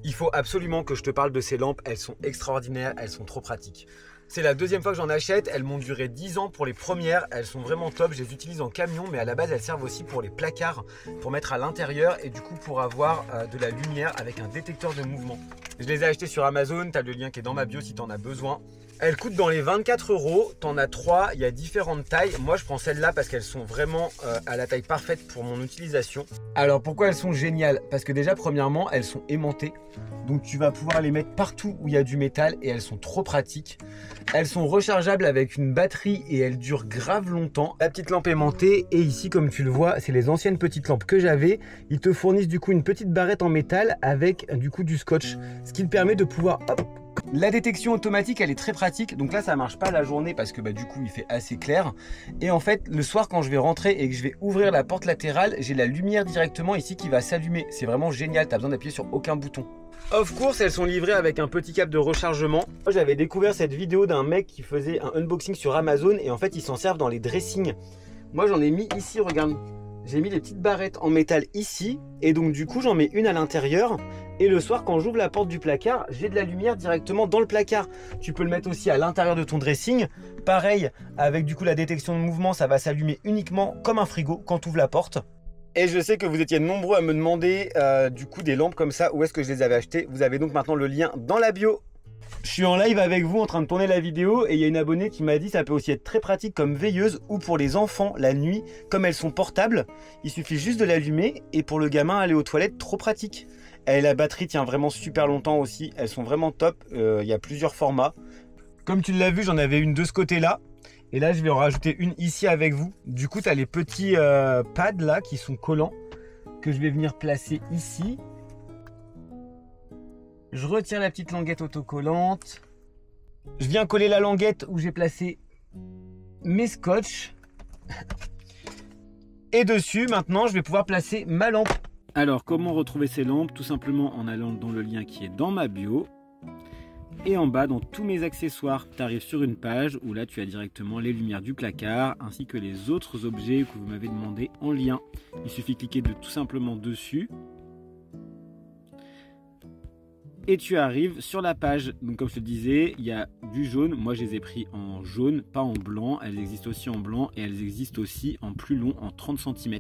Il faut absolument que je te parle de ces lampes, elles sont extraordinaires, elles sont trop pratiques. C'est la deuxième fois que j'en achète, elles m'ont duré 10 ans pour les premières, elles sont vraiment top, je les utilise en camion, mais à la base elles servent aussi pour les placards, pour mettre à l'intérieur et du coup pour avoir de la lumière avec un détecteur de mouvement. Je les ai achetées sur Amazon, tu as le lien qui est dans ma bio si tu en as besoin. Elles coûtent dans les 24 €, tu en as 3, il y a différentes tailles. Moi je prends celles-là parce qu'elles sont vraiment à la taille parfaite pour mon utilisation. Alors pourquoi elles sont géniales? Parce que déjà premièrement elles sont aimantées. Donc tu vas pouvoir les mettre partout où il y a du métal et elles sont trop pratiques. Elles sont rechargeables avec une batterie et elles durent grave longtemps. La petite lampe aimantée et ici comme tu le vois c'est les anciennes petites lampes que j'avais. Ils te fournissent du coup une petite barrette en métal avec du coup du scotch. Ce qui te permet de pouvoir hop. La détection automatique elle est très pratique, donc là ça marche pas la journée parce que du coup il fait assez clair et en fait le soir quand je vais rentrer et que je vais ouvrir la porte latérale, j'ai la lumière directement ici qui va s'allumer. C'est vraiment génial, t'as besoin d'appuyer sur aucun bouton. Of course elles sont livrées avec un petit câble de rechargement. Moi j'avais découvert cette vidéo d'un mec qui faisait un unboxing sur Amazon et en fait ils s'en servent dans les dressings. Moi j'en ai mis ici, regarde. J'ai mis les petites barrettes en métal ici et donc du coup j'en mets une à l'intérieur et le soir quand j'ouvre la porte du placard j'ai de la lumière directement dans le placard. Tu peux le mettre aussi à l'intérieur de ton dressing. Pareil avec du coup la détection de mouvement, ça va s'allumer uniquement comme un frigo quand tu ouvres la porte. Et je sais que vous étiez nombreux à me demander du coup des lampes comme ça, où est-ce que je les avais achetées. Vous avez donc maintenant le lien dans la bio. Je suis en live avec vous en train de tourner la vidéo et il y a une abonnée qui m'a dit ça peut aussi être très pratique comme veilleuse ou pour les enfants la nuit. Comme elles sont portables, il suffit juste de l'allumer et pour le gamin aller aux toilettes, trop pratique. Et la batterie tient vraiment super longtemps aussi, elles sont vraiment top, il y a plusieurs formats. Comme tu l'as vu, j'en avais une de ce côté-là. Et là, je vais en rajouter une ici avec vous. Du coup, tu as les petits pads là qui sont collants que je vais venir placer ici. Je retire la petite languette autocollante. Je viens coller la languette où j'ai placé mes scotch. Et dessus, maintenant, je vais pouvoir placer ma lampe. Alors, comment retrouver ces lampes? Tout simplement en allant dans le lien qui est dans ma bio. Et en bas, dans tous mes accessoires, tu arrives sur une page où là, tu as directement les lumières du placard ainsi que les autres objets que vous m'avez demandé en lien. Il suffit de cliquer tout simplement dessus. Et tu arrives sur la page. Donc comme je te disais, il y a du jaune. Moi, je les ai pris en jaune, pas en blanc. Elles existent aussi en blanc et elles existent aussi en plus long, en 30 cm.